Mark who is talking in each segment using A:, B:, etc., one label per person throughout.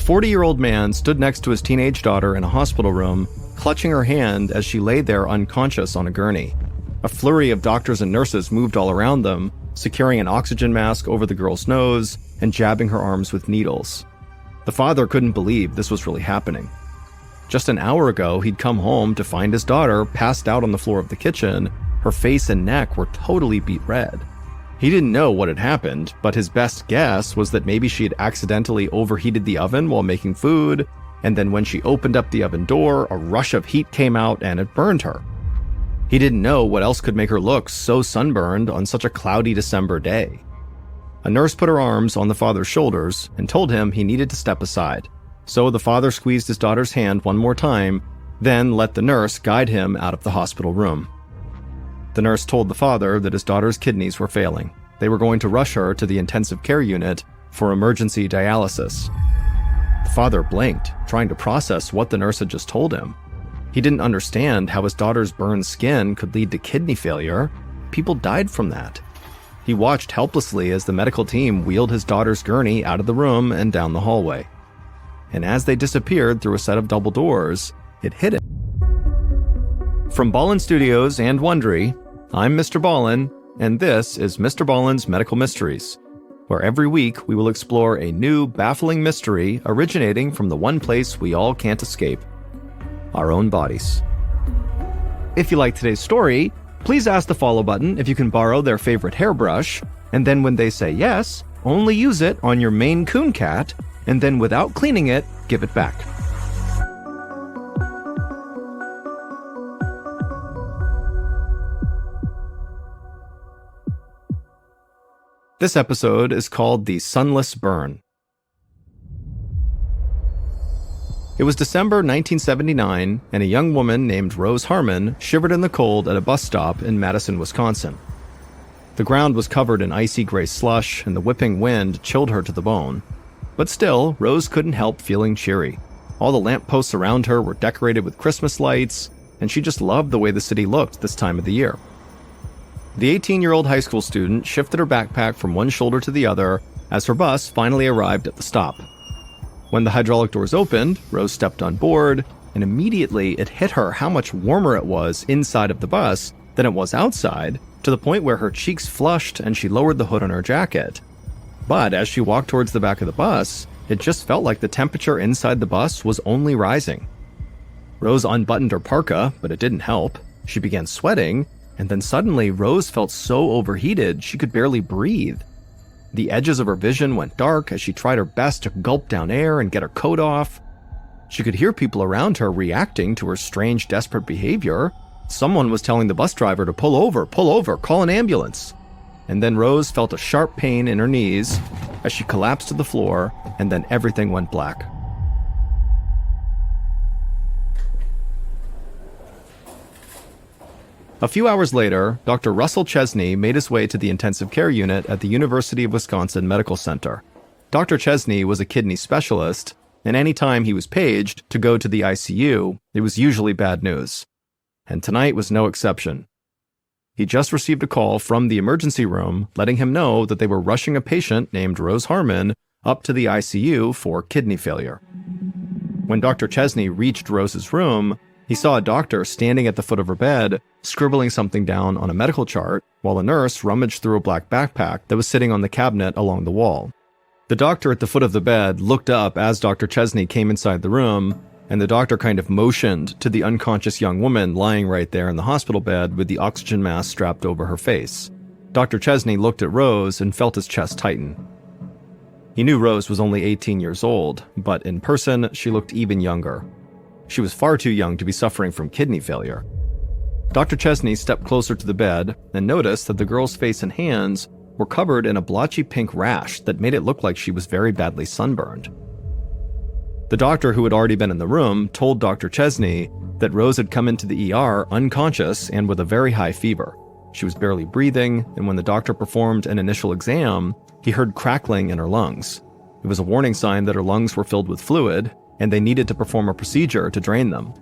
A: 40-year-old man stood next to his teenage daughter in a hospital room, clutching her hand as she lay there unconscious on a gurney. A flurry of doctors and nurses moved all around them, securing an oxygen mask over the girl's nose and jabbing her arms with needles. The father couldn't believe this was really happening. Just an hour ago, he'd come home to find his daughter passed out on the floor of the kitchen. Her face and neck were totally beet red. He didn't know what had happened, but his best guess was that maybe she had accidentally overheated the oven while making food, and then when she opened up the oven door, a rush of heat came out and it burned her. He didn't know what else could make her look so sunburned on such a cloudy December day. A nurse put her arms on the father's shoulders and told him he needed to step aside. So the father squeezed his daughter's hand one more time, then let the nurse guide him out of the hospital room. The nurse told the father that his daughter's kidneys were failing. They were going to rush her to the intensive care unit for emergency dialysis. The father blinked, trying to process what the nurse had just told him. He didn't understand how his daughter's burned skin could lead to kidney failure. People died from that. He watched helplessly as the medical team wheeled his daughter's gurney out of the room and down the hallway. And as they disappeared through a set of double doors, it hit him. From Ballen Studios and Wondery, I'm MrBallen, and this is MrBallen's Medical Mysteries, where every week we will explore a new, baffling mystery originating from the one place we all can't escape, our own bodies. If you like today's story, please ask the follow button if you can borrow their favorite hairbrush, and then when they say yes, only use it on your Maine Coon cat, and then without cleaning it, give it back. This episode is called The Sunless Burn. It was December 1979, and a young woman named Rose Harmon shivered in the cold at a bus stop in Madison, Wisconsin. The ground was covered in icy gray slush, and the whipping wind chilled her to the bone. But still, Rose couldn't help feeling cheery. All the lampposts around her were decorated with Christmas lights, and she just loved the way the city looked this time of the year. The 18-year-old high school student shifted her backpack from one shoulder to the other as her bus finally arrived at the stop. When the hydraulic doors opened, Rose stepped on board, and immediately it hit her how much warmer it was inside of the bus than it was outside, to the point where her cheeks flushed and she lowered the hood on her jacket. But as she walked towards the back of the bus, it just felt like the temperature inside the bus was only rising. Rose unbuttoned her parka, but it didn't help. She began sweating, and then suddenly Rose felt so overheated she could barely breathe. The edges of her vision went dark as she tried her best to gulp down air and get her coat off. She could hear people around her reacting to her strange, desperate behavior. Someone was telling the bus driver to pull over, call an ambulance. And then Rose felt a sharp pain in her knees as she collapsed to the floor, and then everything went black. A few hours later, Dr. Russell Chesney made his way to the intensive care unit at the University of Wisconsin Medical Center. Dr. Chesney was a kidney specialist, and any time he was paged to go to the ICU, it was usually bad news. And tonight was no exception. He just received a call from the emergency room letting him know that they were rushing a patient named Rose Harmon up to the ICU for kidney failure. When Dr. Chesney reached Rose's room, he saw a doctor standing at the foot of her bed, scribbling something down on a medical chart, while a nurse rummaged through a black backpack that was sitting on the cabinet along the wall. The doctor at the foot of the bed looked up as Dr. Chesney came inside the room, and the doctor kind of motioned to the unconscious young woman lying right there in the hospital bed with the oxygen mask strapped over her face. Dr. Chesney looked at Rose and felt his chest tighten. He knew Rose was only 18 years old, but in person, she looked even younger. She was far too young to be suffering from kidney failure. Dr. Chesney stepped closer to the bed and noticed that the girl's face and hands were covered in a blotchy pink rash that made it look like she was very badly sunburned. The doctor who had already been in the room told Dr. Chesney that Rose had come into the ER unconscious and with a very high fever. She was barely breathing, and when the doctor performed an initial exam, he heard crackling in her lungs. It was a warning sign that her lungs were filled with fluid, and they needed to perform a procedure to drain them.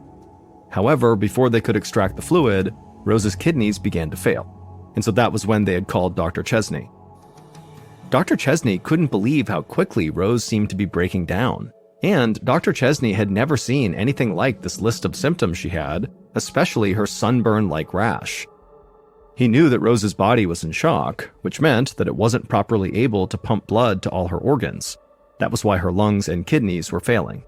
A: However, before they could extract the fluid, Rose's kidneys began to fail, and so that was when they had called Dr. Chesney. Dr. Chesney couldn't believe how quickly Rose seemed to be breaking down. And Dr. Chesney had never seen anything like this list of symptoms she had, especially her sunburn-like rash. He knew that Rose's body was in shock, which meant that it wasn't properly able to pump blood to all her organs. That was why her lungs and kidneys were failing.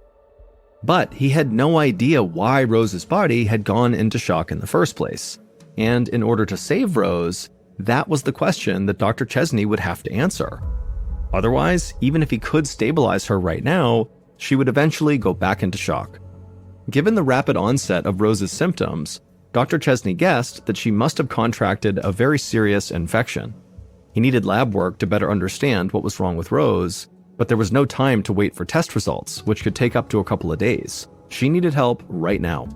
A: But he had no idea why Rose's body had gone into shock in the first place. And in order to save Rose, that was the question that Dr. Chesney would have to answer. Otherwise, even if he could stabilize her right now, she would eventually go back into shock. Given the rapid onset of Rose's symptoms, Dr. Chesney guessed that she must have contracted a very serious infection. He needed lab work to better understand what was wrong with Rose, but there was no time to wait for test results, which could take up to a couple of days. She needed help right now.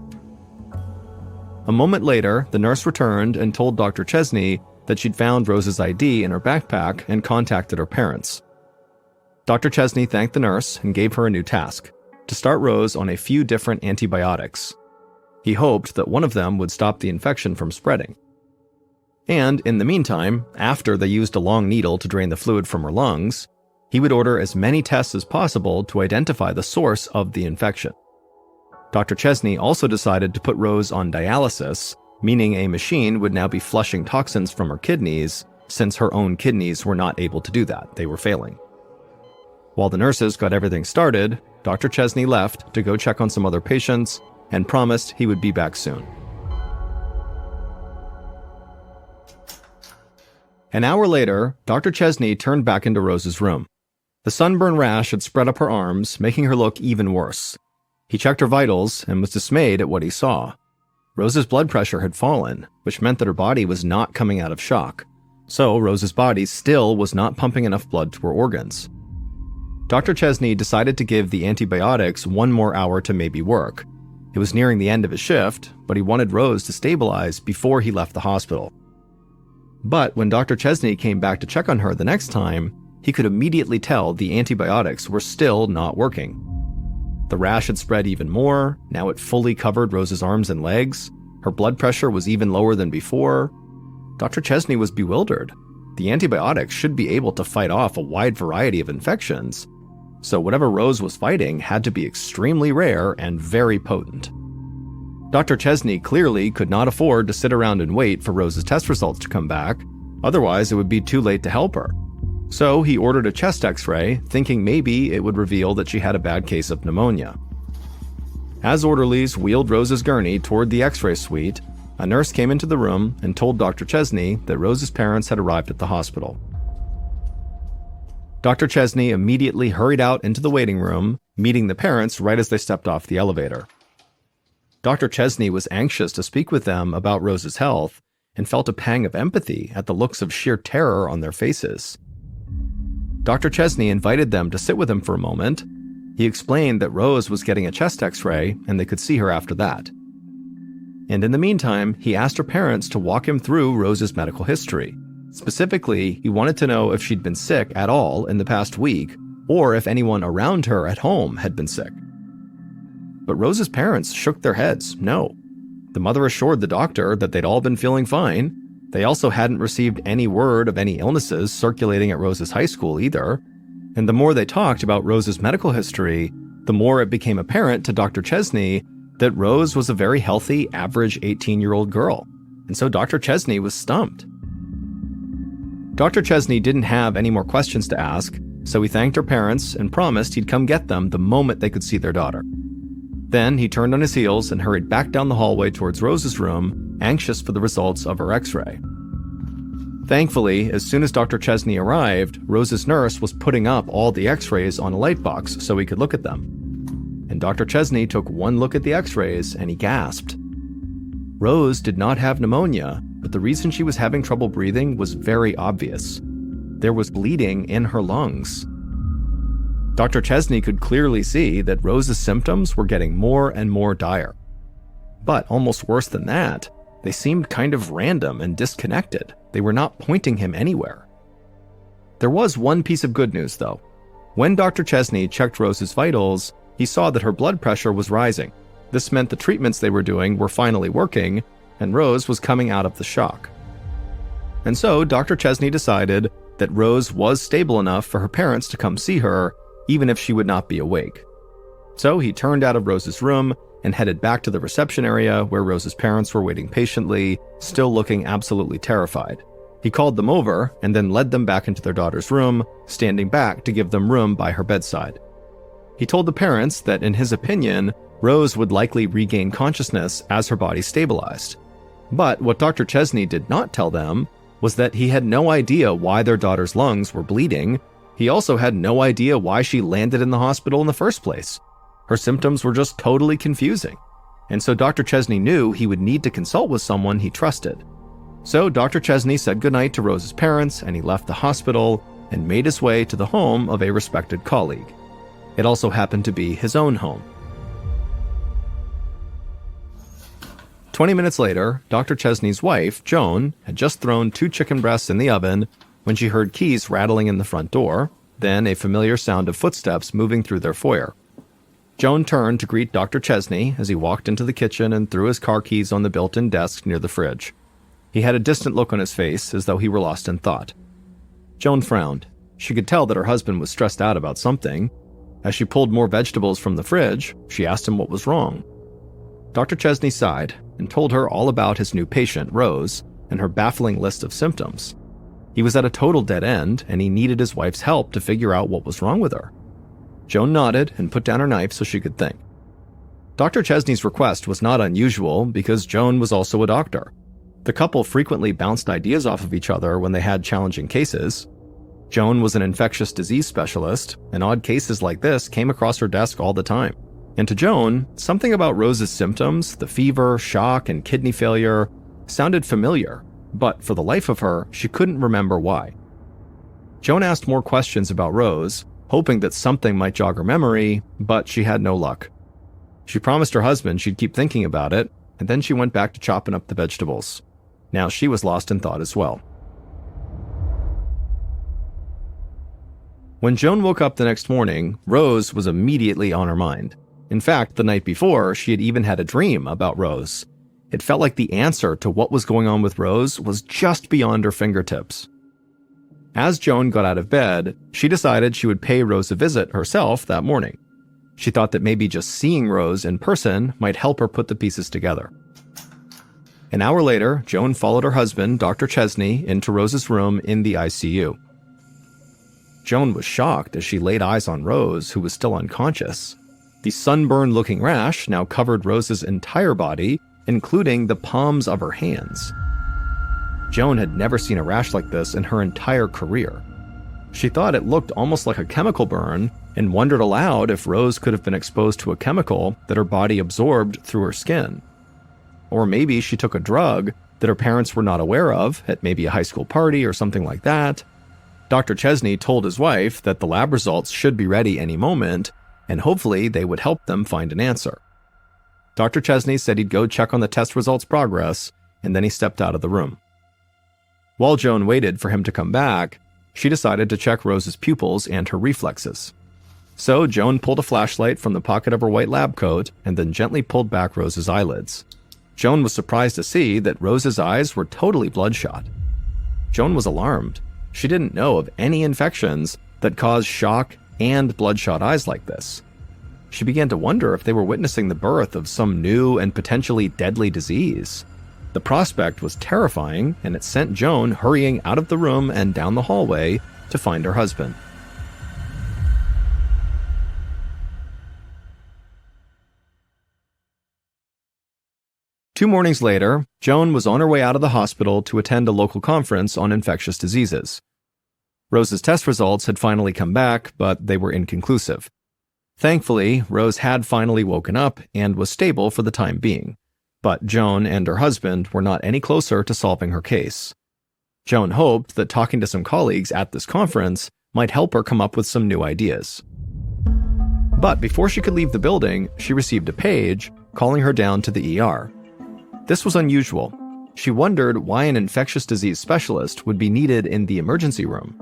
A: A moment later, the nurse returned and told Dr. Chesney that she'd found Rose's ID in her backpack and contacted her parents. Dr. Chesney thanked the nurse and gave her a new task, to start Rose on a few different antibiotics. He hoped that one of them would stop the infection from spreading. And in the meantime, after they used a long needle to drain the fluid from her lungs, he would order as many tests as possible to identify the source of the infection. Dr. Chesney also decided to put Rose on dialysis, meaning a machine would now be flushing toxins from her kidneys, since her own kidneys were not able to do that. They were failing. While the nurses got everything started, Dr. Chesney left to go check on some other patients and promised he would be back soon. An hour later, Dr. Chesney turned back into Rose's room. The sunburn rash had spread up her arms, making her look even worse. He checked her vitals and was dismayed at what he saw. Rose's blood pressure had fallen, which meant that her body was not coming out of shock. So Rose's body still was not pumping enough blood to her organs. Dr. Chesney decided to give the antibiotics one more hour to maybe work. It was nearing the end of his shift, but he wanted Rose to stabilize before he left the hospital. But when Dr. Chesney came back to check on her the next time, he could immediately tell the antibiotics were still not working. The rash had spread even more, now it fully covered Rose's arms and legs. Her blood pressure was even lower than before. Dr. Chesney was bewildered. The antibiotics should be able to fight off a wide variety of infections, so whatever Rose was fighting had to be extremely rare and very potent. Dr. Chesney clearly could not afford to sit around and wait for Rose's test results to come back, otherwise it would be too late to help her. So he ordered a chest x-ray, thinking maybe it would reveal that she had a bad case of pneumonia. As orderlies wheeled Rose's gurney toward the x-ray suite, a nurse came into the room and told Dr. Chesney that Rose's parents had arrived at the hospital. Dr. Chesney immediately hurried out into the waiting room, meeting the parents right as they stepped off the elevator. Dr. Chesney was anxious to speak with them about Rose's health and felt a pang of empathy at the looks of sheer terror on their faces. Dr. Chesney invited them to sit with him for a moment. He explained that Rose was getting a chest x-ray and they could see her after that. And in the meantime, he asked her parents to walk him through Rose's medical history. Specifically, he wanted to know if she'd been sick at all in the past week, or if anyone around her at home had been sick. But Rose's parents shook their heads, no. The mother assured the doctor that they'd all been feeling fine. They also hadn't received any word of any illnesses circulating at Rose's high school either. And the more they talked about Rose's medical history, the more it became apparent to Dr. Chesney that Rose was a very healthy, average 18-year-old girl. And so Dr. Chesney was stumped. Dr. Chesney didn't have any more questions to ask, so he thanked her parents and promised he'd come get them the moment they could see their daughter. Then he turned on his heels and hurried back down the hallway towards Rose's room, anxious for the results of her x-ray. Thankfully, as soon as Dr. Chesney arrived, Rose's nurse was putting up all the x-rays on a light box so he could look at them. And Dr. Chesney took one look at the x-rays and he gasped. Rose did not have pneumonia, but the reason she was having trouble breathing was very obvious. There was bleeding in her lungs. Dr. Chesney could clearly see that Rose's symptoms were getting more and more dire. But almost worse than that, they seemed kind of random and disconnected. They were not pointing him anywhere. There was one piece of good news, though. When Dr. Chesney checked Rose's vitals, he saw that her blood pressure was rising. This meant the treatments they were doing were finally working, and Rose was coming out of the shock. And so Dr. Chesney decided that Rose was stable enough for her parents to come see her, even if she would not be awake. So he turned out of Rose's room and headed back to the reception area where Rose's parents were waiting patiently, still looking absolutely terrified. He called them over and then led them back into their daughter's room, standing back to give them room by her bedside. He told the parents that in his opinion, Rose would likely regain consciousness as her body stabilized. But what Dr. Chesney did not tell them was that he had no idea why their daughter's lungs were bleeding. He also had no idea why she landed in the hospital in the first place. Her symptoms were just totally confusing. And so Dr. Chesney knew he would need to consult with someone he trusted. So Dr. Chesney said goodnight to Rose's parents and he left the hospital and made his way to the home of a respected colleague. It also happened to be his own home. 20 minutes later, Dr. Chesney's wife, Joan, had just thrown 2 chicken breasts in the oven when she heard keys rattling in the front door, then a familiar sound of footsteps moving through their foyer. Joan turned to greet Dr. Chesney as he walked into the kitchen and threw his car keys on the built-in desk near the fridge. He had a distant look on his face, as though he were lost in thought. Joan frowned. She could tell that her husband was stressed out about something. As she pulled more vegetables from the fridge, she asked him what was wrong. Dr. Chesney sighed and told her all about his new patient, Rose, and her baffling list of symptoms. He was at a total dead end, and he needed his wife's help to figure out what was wrong with her. Joan nodded and put down her knife so she could think. Dr. Chesney's request was not unusual because Joan was also a doctor. The couple frequently bounced ideas off of each other when they had challenging cases. Joan was an infectious disease specialist, and odd cases like this came across her desk all the time. And to Joan, something about Rose's symptoms, the fever, shock, and kidney failure, sounded familiar, but for the life of her, she couldn't remember why. Joan asked more questions about Rose, hoping that something might jog her memory, but she had no luck. She promised her husband she'd keep thinking about it, and then she went back to chopping up the vegetables. Now she was lost in thought as well. When Joan woke up the next morning, Rose was immediately on her mind. In fact, the night before, she had even had a dream about Rose. It felt like the answer to what was going on with Rose was just beyond her fingertips. As Joan got out of bed, she decided she would pay Rose a visit herself that morning. She thought that maybe just seeing Rose in person might help her put the pieces together. An hour later, Joan followed her husband, Dr. Chesney, into Rose's room in the ICU. Joan was shocked as she laid eyes on Rose, who was still unconscious. The sunburned-looking rash now covered Rose's entire body, including the palms of her hands. Joan had never seen a rash like this in her entire career. She thought it looked almost like a chemical burn and wondered aloud if Rose could have been exposed to a chemical that her body absorbed through her skin. Or maybe she took a drug that her parents were not aware of at maybe a high school party or something like that. Dr. Chesney told his wife that the lab results should be ready any moment, and hopefully they would help them find an answer. Dr. Chesney said he'd go check on the test results' progress, and then he stepped out of the room. While Joan waited for him to come back, she decided to check Rose's pupils and her reflexes. So Joan pulled a flashlight from the pocket of her white lab coat and then gently pulled back Rose's eyelids. Joan was surprised to see that Rose's eyes were totally bloodshot. Joan was alarmed. She didn't know of any infections that caused shock and bloodshot eyes like this. She began to wonder if they were witnessing the birth of some new and potentially deadly disease. The prospect was terrifying, and it sent Joan hurrying out of the room and down the hallway to find her husband. Two mornings later, Joan was on her way out of the hospital to attend a local conference on infectious diseases. Rose's test results had finally come back, but they were inconclusive. Thankfully, Rose had finally woken up and was stable for the time being. But Joan and her husband were not any closer to solving her case. Joan hoped that talking to some colleagues at this conference might help her come up with some new ideas. But before she could leave the building, she received a page calling her down to the ER. This was unusual. She wondered why an infectious disease specialist would be needed in the emergency room.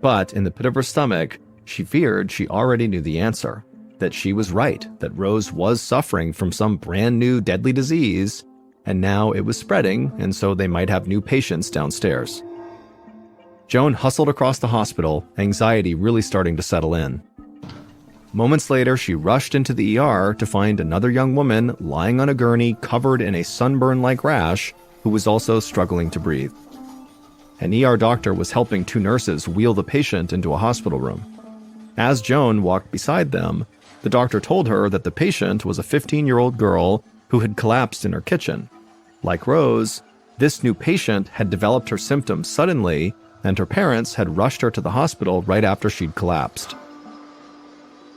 A: But in the pit of her stomach, she feared she already knew the answer, that she was right, that Rose was suffering from some brand new deadly disease, and now it was spreading, and so they might have new patients downstairs. Joan hustled across the hospital, anxiety really starting to settle in. Moments later, she rushed into the ER to find another young woman lying on a gurney covered in a sunburn-like rash who was also struggling to breathe. An ER doctor was helping two nurses wheel the patient into a hospital room. As Joan walked beside them, the doctor told her that the patient was a 15-year-old girl who had collapsed in her kitchen. Like Rose, this new patient had developed her symptoms suddenly, and her parents had rushed her to the hospital right after she'd collapsed.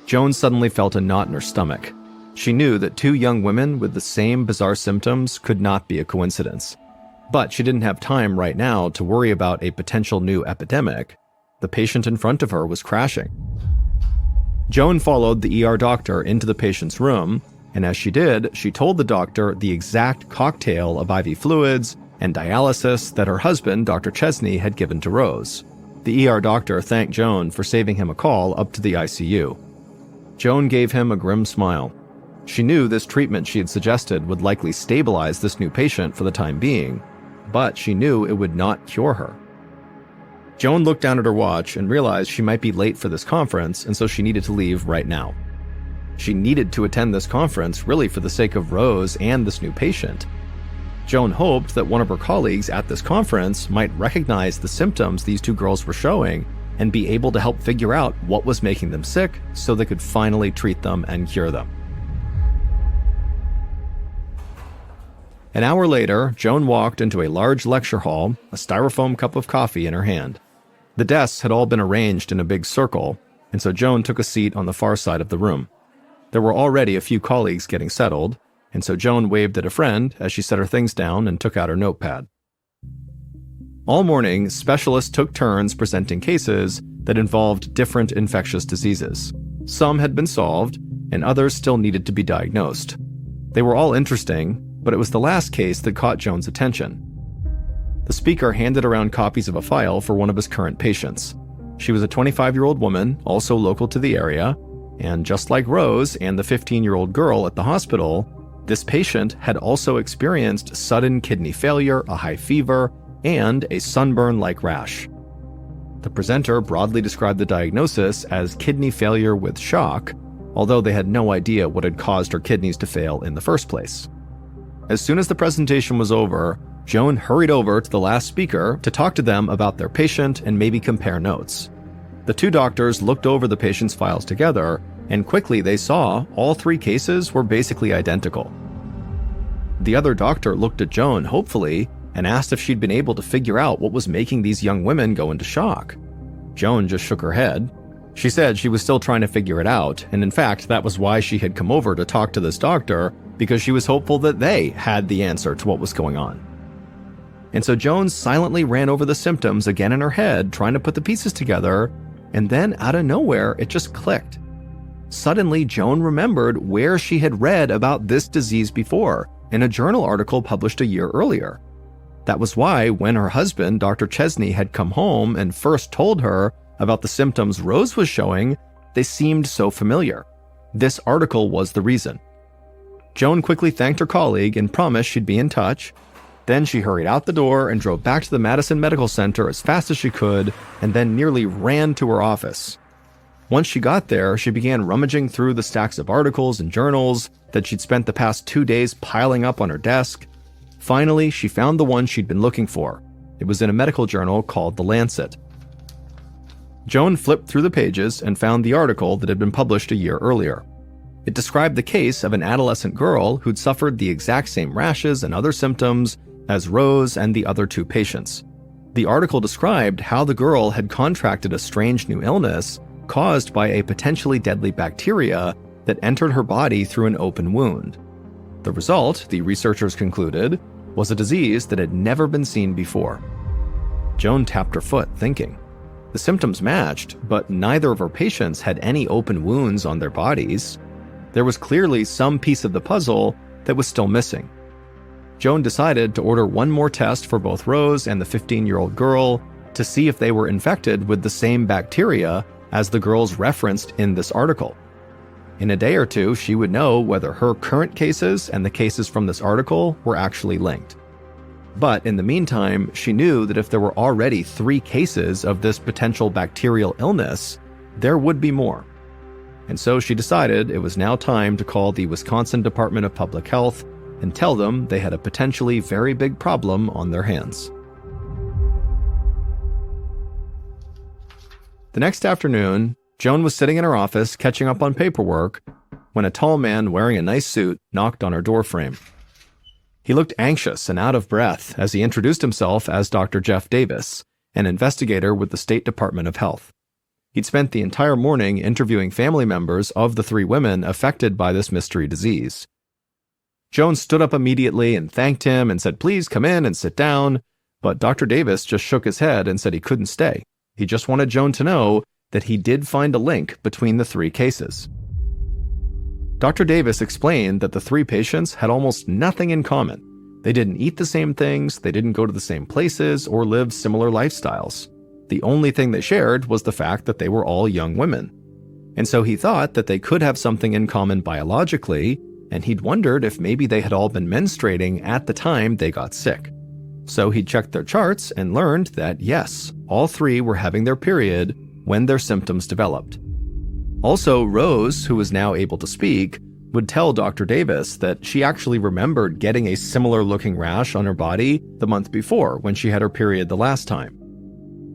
A: Joan suddenly felt a knot in her stomach. She knew that two young women with the same bizarre symptoms could not be a coincidence. But she didn't have time right now to worry about a potential new epidemic. The patient in front of her was crashing. Joan followed the ER doctor into the patient's room, and as she did, she told the doctor the exact cocktail of IV fluids and dialysis that her husband, Dr. Chesney, had given to Rose. The ER doctor thanked Joan for saving him a call up to the ICU. Joan gave him a grim smile. She knew this treatment she had suggested would likely stabilize this new patient for the time being, but she knew it would not cure her. Joan looked down at her watch and realized she might be late for this conference, and so she needed to leave right now. She needed to attend this conference really for the sake of Rose and this new patient. Joan hoped that one of her colleagues at this conference might recognize the symptoms these two girls were showing and be able to help figure out what was making them sick so they could finally treat them and cure them. An hour later, Joan walked into a large lecture hall, a styrofoam cup of coffee in her hand. The desks had all been arranged in a big circle, and so Joan took a seat on the far side of the room. There were already a few colleagues getting settled, and so Joan waved at a friend as she set her things down and took out her notepad. All morning, specialists took turns presenting cases that involved different infectious diseases. Some had been solved, and others still needed to be diagnosed. They were all interesting, but it was the last case that caught Joan's attention. The speaker handed around copies of a file for one of his current patients. She was a 25-year-old woman, also local to the area, and just like Rose and the 15-year-old girl at the hospital, this patient had also experienced sudden kidney failure, a high fever, and a sunburn-like rash. The presenter broadly described the diagnosis as kidney failure with shock, although they had no idea what had caused her kidneys to fail in the first place. As soon as the presentation was over, Joan hurried over to the last speaker to talk to them about their patient and maybe compare notes. The two doctors looked over the patient's files together, and quickly they saw all three cases were basically identical. The other doctor looked at Joan hopefully and asked if she'd been able to figure out what was making these young women go into shock. Joan just shook her head. She said she was still trying to figure it out, and in fact, that was why she had come over to talk to this doctor, because she was hopeful that they had the answer to what was going on. And so Joan silently ran over the symptoms again in her head, trying to put the pieces together, and then out of nowhere, it just clicked. Suddenly, Joan remembered where she had read about this disease before, in a journal article published a year earlier. That was why, when her husband, Dr. Chesney, had come home and first told her about the symptoms Rose was showing, they seemed so familiar. This article was the reason. Joan quickly thanked her colleague and promised she'd be in touch. Then she hurried out the door and drove back to the Madison Medical Center as fast as she could, and then nearly ran to her office. Once she got there, she began rummaging through the stacks of articles and journals that she'd spent the past 2 days piling up on her desk. Finally, she found the one she'd been looking for. It was in a medical journal called The Lancet. Joan flipped through the pages and found the article that had been published a year earlier. It described the case of an adolescent girl who'd suffered the exact same rashes and other symptoms as Rose and the other two patients. The article described how the girl had contracted a strange new illness caused by a potentially deadly bacteria that entered her body through an open wound. The result, the researchers concluded, was a disease that had never been seen before. Joan tapped her foot, thinking. The symptoms matched, but neither of her patients had any open wounds on their bodies. There was clearly some piece of the puzzle that was still missing. Joan decided to order one more test for both Rose and the 15-year-old girl to see if they were infected with the same bacteria as the girls referenced in this article. In a day or two, she would know whether her current cases and the cases from this article were actually linked. But in the meantime, she knew that if there were already 3 cases of this potential bacterial illness, there would be more. and so she decided it was now time to call the Wisconsin Department of Public Health and tell them they had a potentially very big problem on their hands. The next afternoon, Joan was sitting in her office catching up on paperwork when a tall man wearing a nice suit knocked on her doorframe. He looked anxious and out of breath as he introduced himself as Dr. Jeff Davis, an investigator with the State Department of Health. He'd spent the entire morning interviewing family members of the 3 women affected by this mystery disease. Joan stood up immediately and thanked him and said, "Please come in and sit down," but Dr. Davis just shook his head and said he couldn't stay. He just wanted Joan to know that he did find a link between the 3 cases. Dr. Davis explained that the 3 patients had almost nothing in common. They didn't eat the same things, they didn't go to the same places, or live similar lifestyles. The only thing they shared was the fact that they were all young women. And so he thought that they could have something in common biologically, and he'd wondered if maybe they had all been menstruating at the time they got sick. So he checked their charts and learned that yes, all 3 were having their period when their symptoms developed. Also, Rose, who was now able to speak, would tell Dr. Davis that she actually remembered getting a similar-looking rash on her body the month before when she had her period the last time.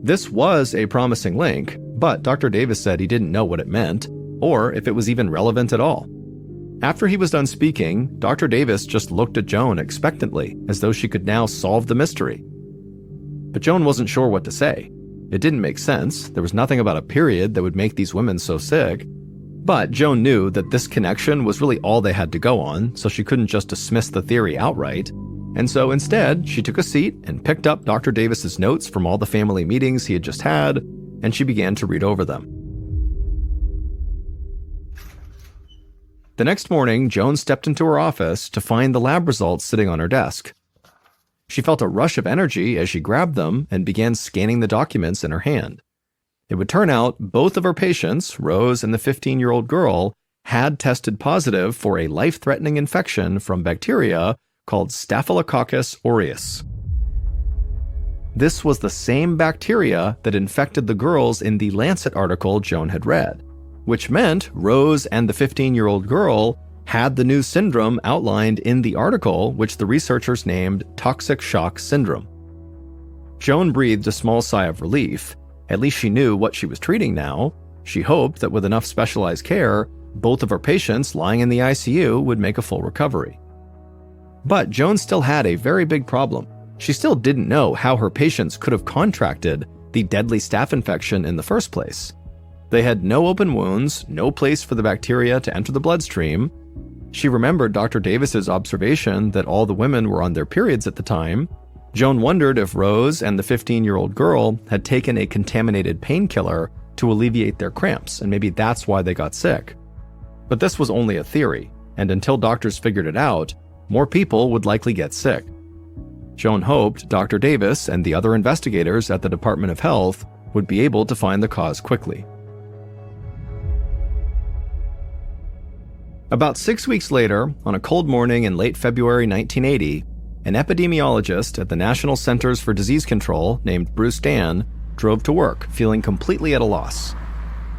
A: This was a promising link, but Dr. Davis said he didn't know what it meant, or if it was even relevant at all. After he was done speaking, Dr. Davis just looked at Joan expectantly, as though she could now solve the mystery. But Joan wasn't sure what to say. It didn't make sense. There was nothing about a period that would make these women so sick. But Joan knew that this connection was really all they had to go on, so she couldn't just dismiss the theory outright. And so instead, she took a seat and picked up Dr. Davis's notes from all the family meetings he had just had, and she began to read over them. The next morning, Joan stepped into her office to find the lab results sitting on her desk. She felt a rush of energy as she grabbed them and began scanning the documents in her hand. It would turn out both of her patients, Rose and the 15-year-old girl, had tested positive for a life-threatening infection from bacteria called Staphylococcus aureus. This was the same bacteria that infected the girls in the Lancet article Joan had read, which meant Rose and the 15-year-old girl had the new syndrome outlined in the article, which the researchers named toxic shock syndrome. Joan breathed a small sigh of relief. At least she knew what she was treating now. She hoped that with enough specialized care, both of her patients lying in the ICU would make a full recovery. But Joan still had a very big problem. She still didn't know how her patients could have contracted the deadly staph infection in the first place. They had no open wounds, no place for the bacteria to enter the bloodstream. She remembered Dr. Davis's observation that all the women were on their periods at the time. Joan wondered if Rose and the 15-year-old girl had taken a contaminated painkiller to alleviate their cramps, and maybe that's why they got sick. But this was only a theory, and until doctors figured it out, more people would likely get sick. Joan hoped Dr. Davis and the other investigators at the Department of Health would be able to find the cause quickly. About 6 weeks later, on a cold morning in late February 1980, an epidemiologist at the National Centers for Disease Control named Bruce Dan drove to work, feeling completely at a loss.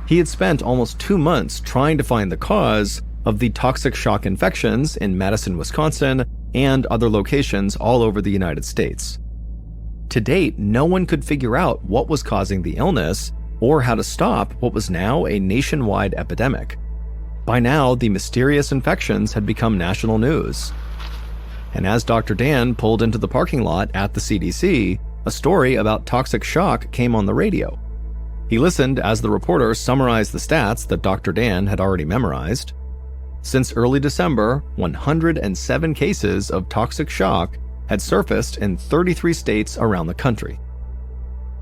A: He had spent almost 2 months trying to find the cause of the toxic shock infections in Madison, Wisconsin, and other locations all over the United States. To date, no one could figure out what was causing the illness or how to stop what was now a nationwide epidemic. By now, the mysterious infections had become national news. And as Dr. Dan pulled into the parking lot at the CDC, a story about toxic shock came on the radio. He listened as the reporter summarized the stats that Dr. Dan had already memorized. Since early December, 107 cases of toxic shock had surfaced in 33 states around the country.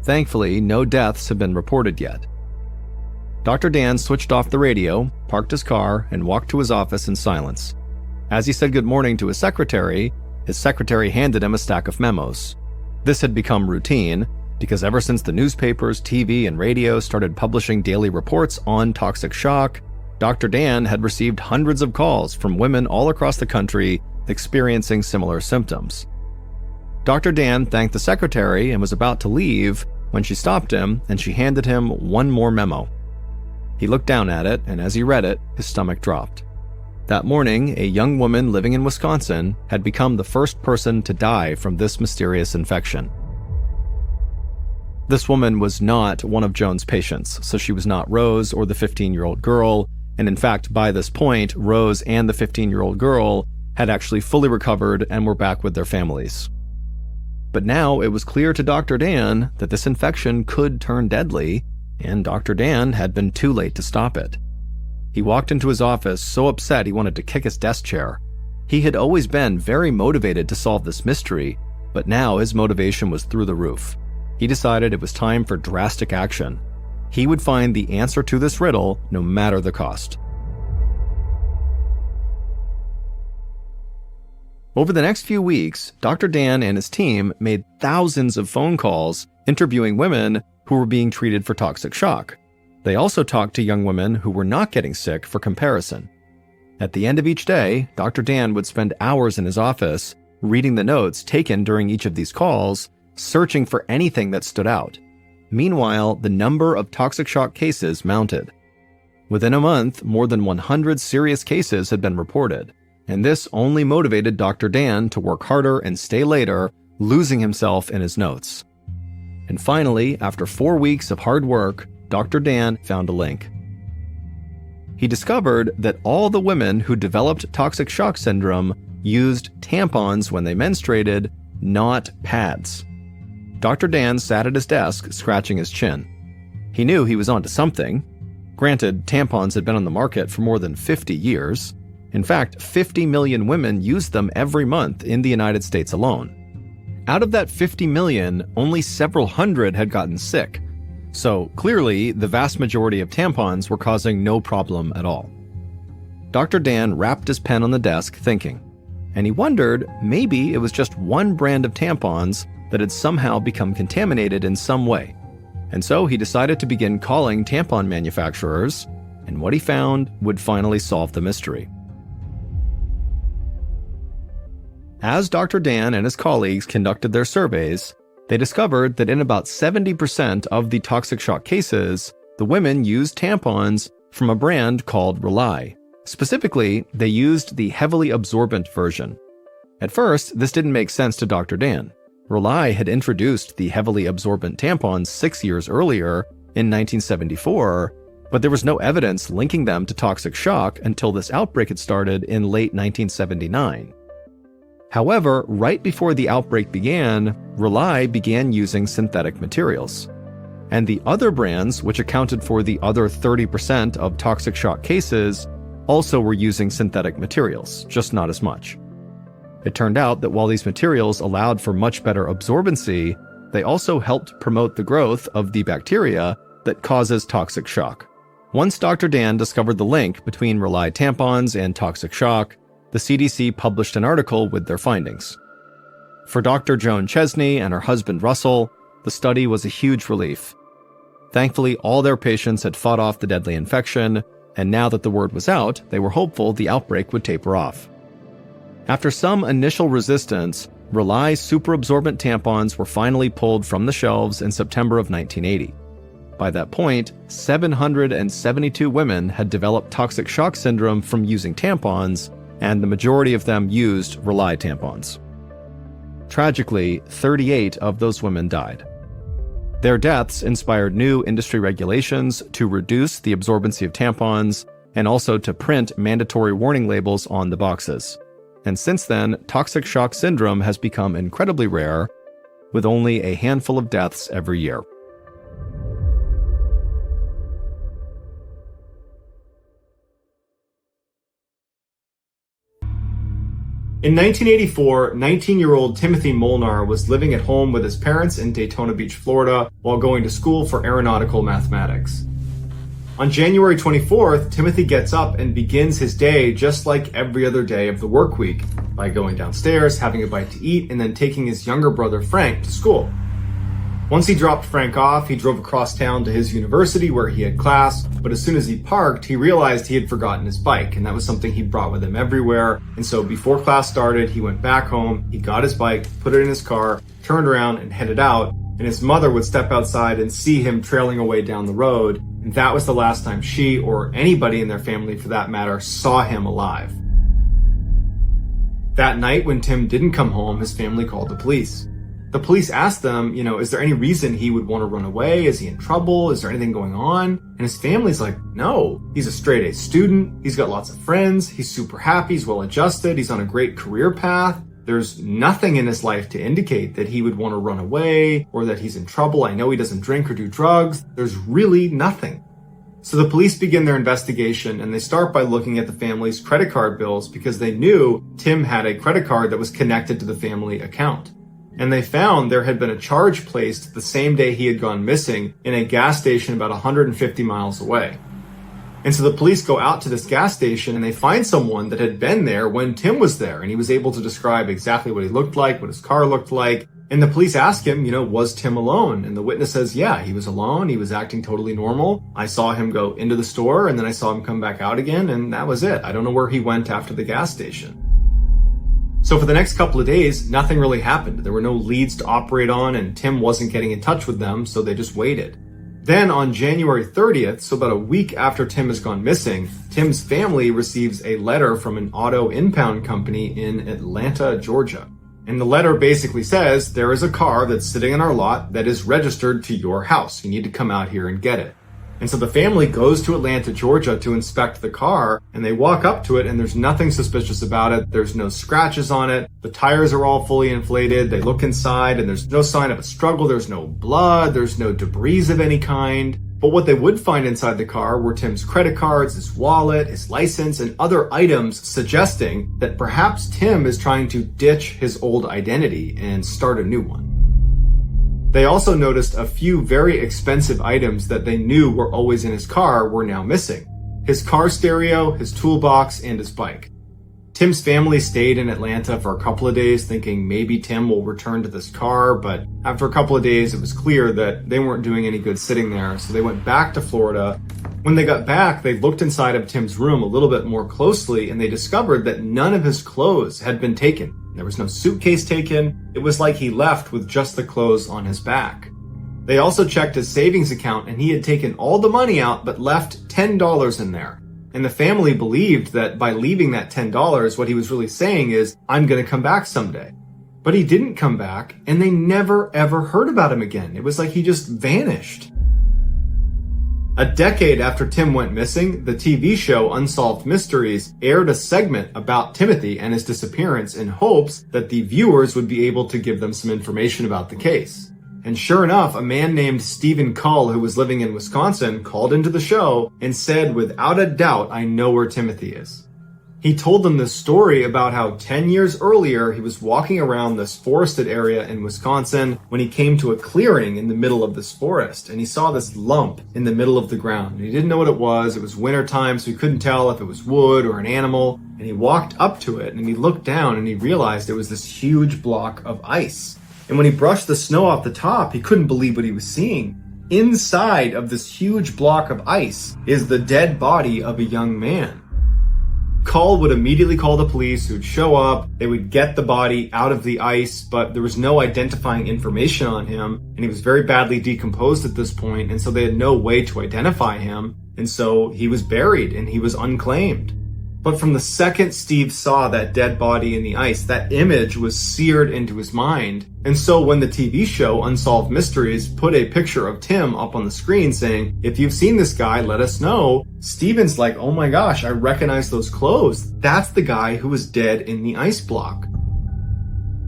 A: Thankfully, no deaths have been reported yet. Dr. Dan switched off the radio, parked his car, and walked to his office in silence. As he said good morning to his secretary handed him a stack of memos. This had become routine, because ever since the newspapers, TV, and radio started publishing daily reports on toxic shock, Dr. Dan had received hundreds of calls from women all across the country experiencing similar symptoms. Dr. Dan thanked the secretary and was about to leave when she stopped him and she handed him one more memo. He looked down at it, and as he read it, his stomach dropped. That morning, a young woman living in Wisconsin had become the first person to die from this mysterious infection. This woman was not one of Joan's patients, so she was not Rose or the 15-year-old girl, and in fact, by this point, Rose and the 15-year-old girl had actually fully recovered and were back with their families. But now it was clear to Dr. Dan that this infection could turn deadly, and Dr. Dan had been too late to stop it. He walked into his office so upset he wanted to kick his desk chair. He had always been very motivated to solve this mystery, but now his motivation was through the roof. He decided it was time for drastic action. He would find the answer to this riddle no matter the cost. Over the next few weeks, Dr. Dan and his team made thousands of phone calls interviewing women who were being treated for toxic shock. They also talked to young women who were not getting sick for comparison. At the end of each day, Dr. Dan would spend hours in his office reading the notes taken during each of these calls, searching for anything that stood out. Meanwhile, the number of toxic shock cases mounted. Within a month, more than 100 serious cases had been reported, and this only motivated Dr. Dan to work harder and stay later, losing himself in his notes. And finally, after 4 weeks of hard work, Dr. Dan found a link. He discovered that all the women who developed toxic shock syndrome used tampons when they menstruated, not pads. Dr. Dan sat at his desk, scratching his chin. He knew he was onto something. Granted, tampons had been on the market for more than 50 years. In fact, 50 million women used them every month in the United States alone. Out of that 50 million, only several hundred had gotten sick. So clearly, the vast majority of tampons were causing no problem at all. Dr. Dan rapped his pen on the desk, thinking, and he wondered maybe it was just one brand of tampons that had somehow become contaminated in some way. And so he decided to begin calling tampon manufacturers, and what he found would finally solve the mystery. As Dr. Dan and his colleagues conducted their surveys, they discovered that in about 70% of the toxic shock cases, the women used tampons from a brand called Rely. Specifically, they used the heavily absorbent version. At first, this didn't make sense to Dr. Dan. Rely had introduced the heavily absorbent tampons 6 years earlier, in 1974, but there was no evidence linking them to toxic shock until this outbreak had started in late 1979. However, right before the outbreak began, Rely began using synthetic materials. And the other brands, which accounted for the other 30% of toxic shock cases, also were using synthetic materials, just not as much. It turned out that while these materials allowed for much better absorbency, they also helped promote the growth of the bacteria that causes toxic shock. Once Dr. Dan discovered the link between Rely tampons and toxic shock, the CDC published an article with their findings. For Dr. Joan Chesney and her husband Russell, the study was a huge relief. Thankfully, all their patients had fought off the deadly infection, and now that the word was out, they were hopeful the outbreak would taper off. After some initial resistance, Rely superabsorbent tampons were finally pulled from the shelves in September of 1980. By that point, 772 women had developed toxic shock syndrome from using tampons, and the majority of them used Rely tampons. Tragically, 38 of those women died. Their deaths inspired new industry regulations to reduce the absorbency of tampons and also to print mandatory warning labels on the boxes. And since then, toxic shock syndrome has become incredibly rare, with only a handful of deaths every year.
B: In 1984, 19-year-old Timothy Molnar was living at home with his parents in Daytona Beach, Florida, while going to school for aeronautical mathematics. On January 24th, Timothy gets up and begins his day just like every other day of the work week, by going downstairs, having a bite to eat, and then taking his younger brother Frank to school. Once he dropped Frank off, he drove across town to his university where he had class, but as soon as he parked, he realized he had forgotten his bike, and that was something he brought with him everywhere. And so before class started, he went back home, he got his bike, put it in his car, turned around and headed out, and his mother would step outside and see him trailing away down the road, and that was the last time she, or anybody in their family for that matter, saw him alive. That night when Tim didn't come home, his family called the police. The police asked them, is there any reason he would want to run away? Is he in trouble? Is there anything going on? And his family's like, no, he's a straight-A student. He's got lots of friends. He's super happy. He's well-adjusted. He's on a great career path. There's nothing in his life to indicate that he would want to run away or that he's in trouble. I know he doesn't drink or do drugs. There's really nothing. So the police begin their investigation, and they start by looking at the family's credit card bills because they knew Tim had a credit card that was connected to the family account. And they found there had been a charge placed the same day he had gone missing in a gas station about 150 miles away. And so the police go out to this gas station and they find someone that had been there when Tim was there, and he was able to describe exactly what he looked like, what his car looked like. And the police ask him, was Tim alone? And the witness says, yeah, he was alone. He was acting totally normal. I saw him go into the store and then I saw him come back out again, and that was it. I don't know where he went after the gas station. So for the next couple of days, nothing really happened. There were no leads to operate on, and Tim wasn't getting in touch with them, so they just waited. Then on January 30th, so about a week after Tim has gone missing, Tim's family receives a letter from an auto impound company in Atlanta, Georgia. And the letter basically says, there is a car that's sitting in our lot that is registered to your house. You need to come out here and get it. And so the family goes to Atlanta, Georgia to inspect the car, and they walk up to it and there's nothing suspicious about it. There's no scratches on it. The tires are all fully inflated. They look inside and there's no sign of a struggle. There's no blood. There's no debris of any kind. But what they would find inside the car were Tim's credit cards, his wallet, his license, and other items suggesting that perhaps Tim is trying to ditch his old identity and start a new one. They also noticed a few very expensive items that they knew were always in his car were now missing. His car stereo, his toolbox, and his bike. Tim's family stayed in Atlanta for a couple of days thinking maybe Tim will return to this car, but after a couple of days it was clear that they weren't doing any good sitting there, so they went back to Florida. When they got back, they looked inside of Tim's room a little bit more closely and they discovered that none of his clothes had been taken. There was no suitcase taken. It was like he left with just the clothes on his back. They also checked his savings account and he had taken all the money out but left $10 in there. And the family believed that by leaving that $10, what he was really saying is, I'm going to come back someday. But he didn't come back, and they never ever heard about him again. It was like he just vanished. A decade after Tim went missing, the TV show Unsolved Mysteries aired a segment about Timothy and his disappearance in hopes that the viewers would be able to give them some information about the case. And sure enough, a man named Stephen Cull, who was living in Wisconsin, called into the show and said, without a doubt, I know where Timothy is. He told them this story about how 10 years earlier, he was walking around this forested area in Wisconsin when he came to a clearing in the middle of this forest, and he saw this lump in the middle of the ground. And he didn't know what it was. It was wintertime, so he couldn't tell if it was wood or an animal. And he walked up to it and he looked down and he realized it was this huge block of ice. And when he brushed the snow off the top, he couldn't believe what he was seeing. Inside of this huge block of ice is the dead body of a young man. Cull would immediately call the police, who would show up. They would get the body out of the ice, but there was no identifying information on him, and he was very badly decomposed at this point, and so they had no way to identify him, and so he was buried and he was unclaimed. But from the second Steve saw that dead body in the ice, that image was seared into his mind. And so when the TV show Unsolved Mysteries put a picture of Tim up on the screen saying, if you've seen this guy, let us know, Steven's like, oh my gosh, I recognize those clothes. That's the guy who was dead in the ice block.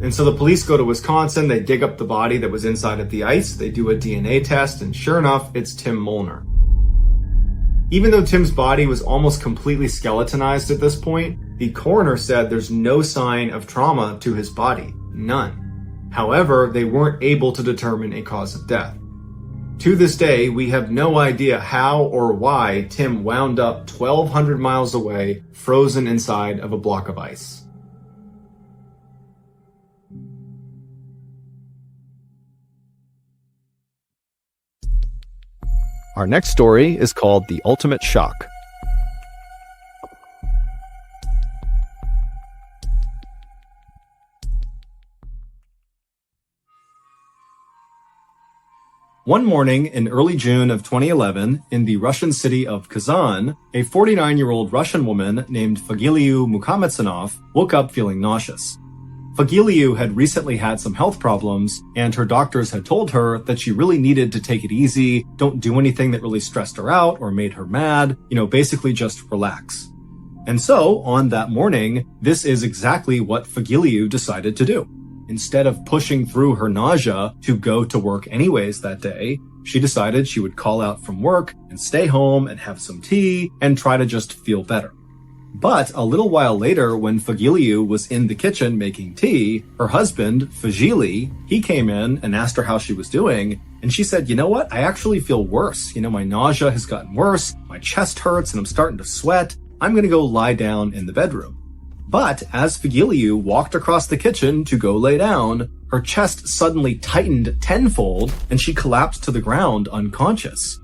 B: And so the police go to Wisconsin, they dig up the body that was inside of the ice, they do a DNA test, and sure enough, it's Tim Molnar. Even though Tim's body was almost completely skeletonized at this point, the coroner said there's no sign of trauma to his body. None. However, they weren't able to determine a cause of death. To this day, we have no idea how or why Tim wound up 1,200 miles away, frozen inside of a block of ice.
A: Our next story is called The Ultimate Shock.
B: One morning in early June of 2011, in the Russian city of Kazan, a 49-year-old Russian woman named Fagiliu Mukametsanov woke up feeling nauseous. Fagiliu had recently had some health problems, and her doctors had told her that she really needed to take it easy, don't do anything that really stressed her out or made her mad, basically just relax. And so, on that morning, this is exactly what Fagiliu decided to do. Instead of pushing through her nausea to go to work anyways that day, she decided she would call out from work and stay home and have some tea and try to just feel better. But a little while later, when Fagiliu was in the kitchen making tea, her husband, Fagili, he came in and asked her how she was doing, and she said, you know what, I actually feel worse. My nausea has gotten worse, my chest hurts, and I'm starting to sweat. I'm gonna go lie down in the bedroom. But as Fagiliu walked across the kitchen to go lay down, her chest suddenly tightened tenfold and she collapsed to the ground unconscious.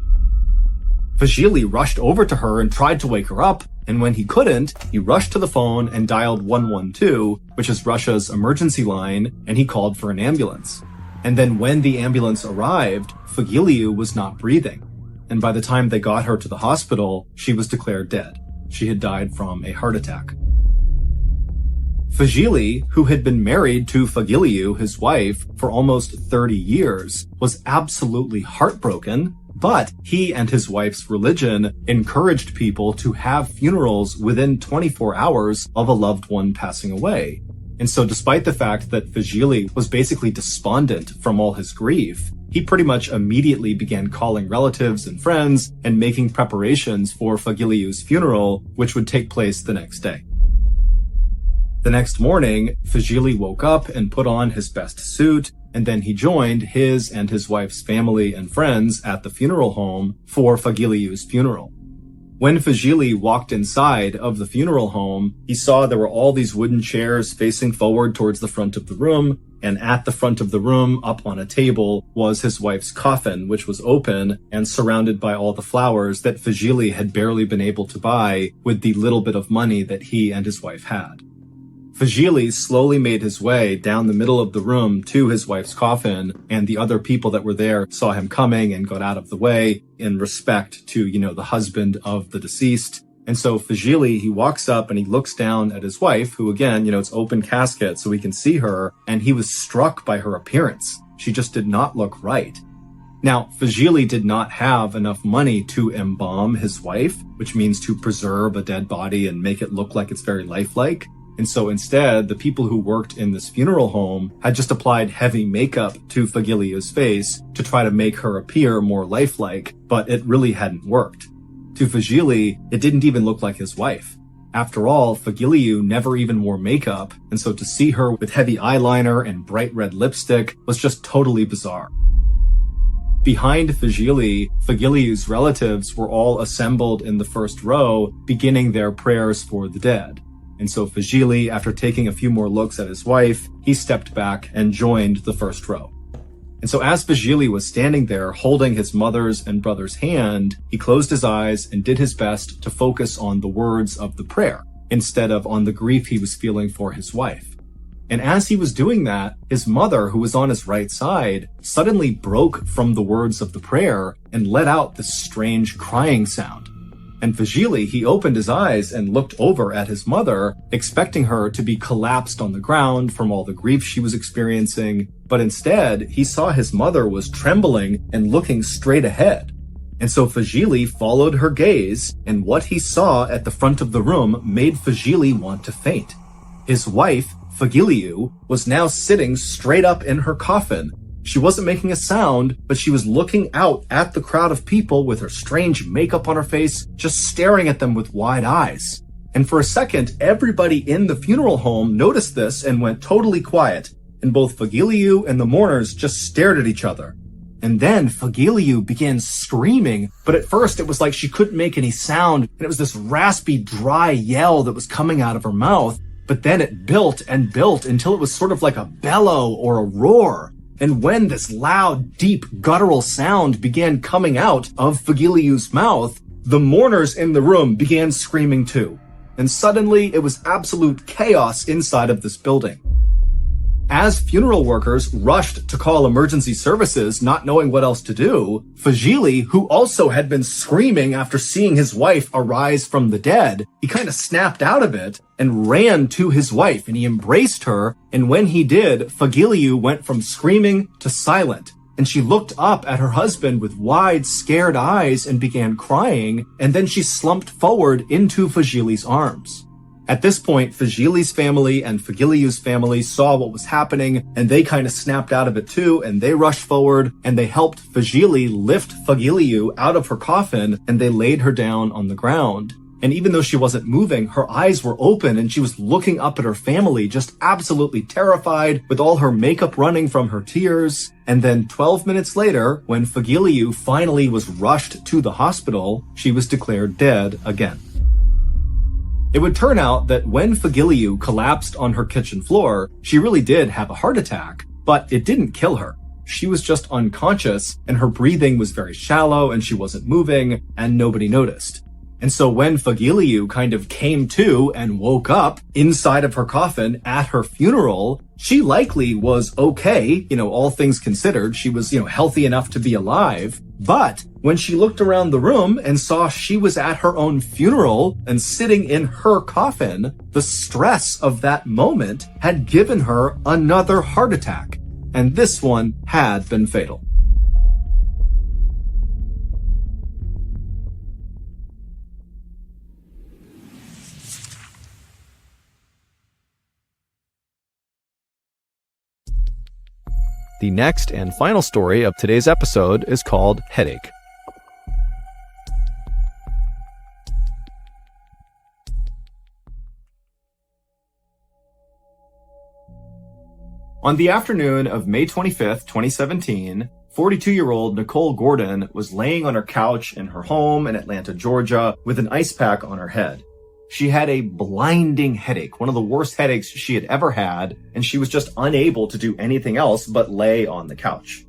B: Fagili rushed over to her and tried to wake her up, and when he couldn't, he rushed to the phone and dialed 112, which is Russia's emergency line, and he called for an ambulance. And then when the ambulance arrived, Fagiliu was not breathing. And by the time they got her to the hospital, she was declared dead. She had died from a heart attack. Fagili, who had been married to Fagiliu, his wife, for almost 30 years, was absolutely heartbroken, but he and his wife's religion encouraged people to have funerals within 24 hours of a loved one passing away. And so despite the fact that Fagili was basically despondent from all his grief, he pretty much immediately began calling relatives and friends and making preparations for Fagiliu's funeral, which would take place the next day. The next morning, Fagili woke up and put on his best suit, and then he joined his and his wife's family and friends at the funeral home for Fagiliu's funeral. When Fagili walked inside of the funeral home, he saw there were all these wooden chairs facing forward towards the front of the room, and at the front of the room, up on a table, was his wife's coffin, which was open and surrounded by all the flowers that Fagili had barely been able to buy with the little bit of money that he and his wife had. Fagili slowly made his way down the middle of the room to his wife's coffin, and the other people that were there saw him coming and got out of the way in respect to, the husband of the deceased. And so Fagili, he walks up and he looks down at his wife, who again, it's open casket so we can see her, and he was struck by her appearance. She just did not look right. Now, Fagili did not have enough money to embalm his wife, which means to preserve a dead body and make it look like it's very lifelike. And so instead, the people who worked in this funeral home had just applied heavy makeup to Fagiliu's face to try to make her appear more lifelike, but it really hadn't worked. To Fagili, it didn't even look like his wife. After all, Fagiliu never even wore makeup, and so to see her with heavy eyeliner and bright red lipstick was just totally bizarre. Behind Fagili, Fagiliu's relatives were all assembled in the first row, beginning their prayers for the dead. And so Fagili, after taking a few more looks at his wife, he stepped back and joined the first row. And so as Fagili was standing there holding his mother's and brother's hand, he closed his eyes and did his best to focus on the words of the prayer, instead of on the grief he was feeling for his wife. And as he was doing that, his mother, who was on his right side, suddenly broke from the words of the prayer and let out this strange crying sound. And Fagili, he opened his eyes and looked over at his mother, expecting her to be collapsed on the ground from all the grief she was experiencing. But instead, he saw his mother was trembling and looking straight ahead. And so Fagili followed her gaze, and what he saw at the front of the room made Fagili want to faint. His wife, Fagiliu, was now sitting straight up in her coffin. She wasn't making a sound, but she was looking out at the crowd of people with her strange makeup on her face, just staring at them with wide eyes. And for a second, everybody in the funeral home noticed this and went totally quiet, and both Fagiliu and the mourners just stared at each other. And then Fagiliu began screaming, but at first it was like she couldn't make any sound, and it was this raspy, dry yell that was coming out of her mouth, but then it built and built until it was sort of like a bellow or a roar. And when this loud, deep, guttural sound began coming out of Fagiliu's mouth, the mourners in the room began screaming too. And suddenly, it was absolute chaos inside of this building.
A: As funeral workers rushed to call emergency services, not knowing what else to do, Fagili, who also had been screaming after seeing his wife arise from the dead, he kind of snapped out of it and ran to his wife, and he embraced her, and when he did, Fagiliu went from screaming to silent. And she looked up at her husband with wide, scared eyes and began crying, and then she slumped forward into Fagili's arms. At this point, Fagili's family and Fagiliu's family saw what was happening, and they kind of snapped out of it too, and they rushed forward, and they helped Fagili lift Fagiliu out of her coffin, and they laid her down on the ground. And even though she wasn't moving, her eyes were open, and she was looking up at her family, just absolutely terrified, with all her makeup running from her tears. And then 12 minutes later, when Fagiliu finally was rushed to the hospital, she was declared dead again. It would turn out that when Fagiliu collapsed on her kitchen floor, she really did have a heart attack, but it didn't kill her. She was just unconscious, and her breathing was very shallow, and she wasn't moving, and nobody noticed. And so when Fagiliu kind of came to and woke up inside of her coffin at her funeral, she likely was okay, all things considered. She was, healthy enough to be alive. But when she looked around the room and saw she was at her own funeral and sitting in her coffin, the stress of that moment had given her another heart attack. And this one had been fatal. The next and final story of today's episode is called Headache.
B: On the afternoon of May 25th, 2017, 42-year-old Nicole Gordon was laying on her couch in her home in Atlanta, Georgia, with an ice pack on her head. She had a blinding headache, one of the worst headaches she had ever had, and she was just unable to do anything else but lay on the couch.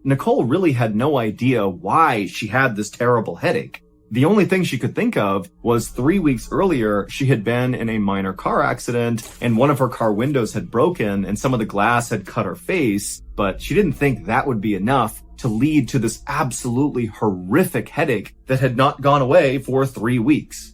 B: Nicole really had no idea why she had this terrible headache. The only thing she could think of was 3 weeks earlier, she had been in a minor car accident, and one of her car windows had broken, and some of the glass had cut her face, but she didn't think that would be enough to lead to this absolutely horrific headache that had not gone away for 3 weeks.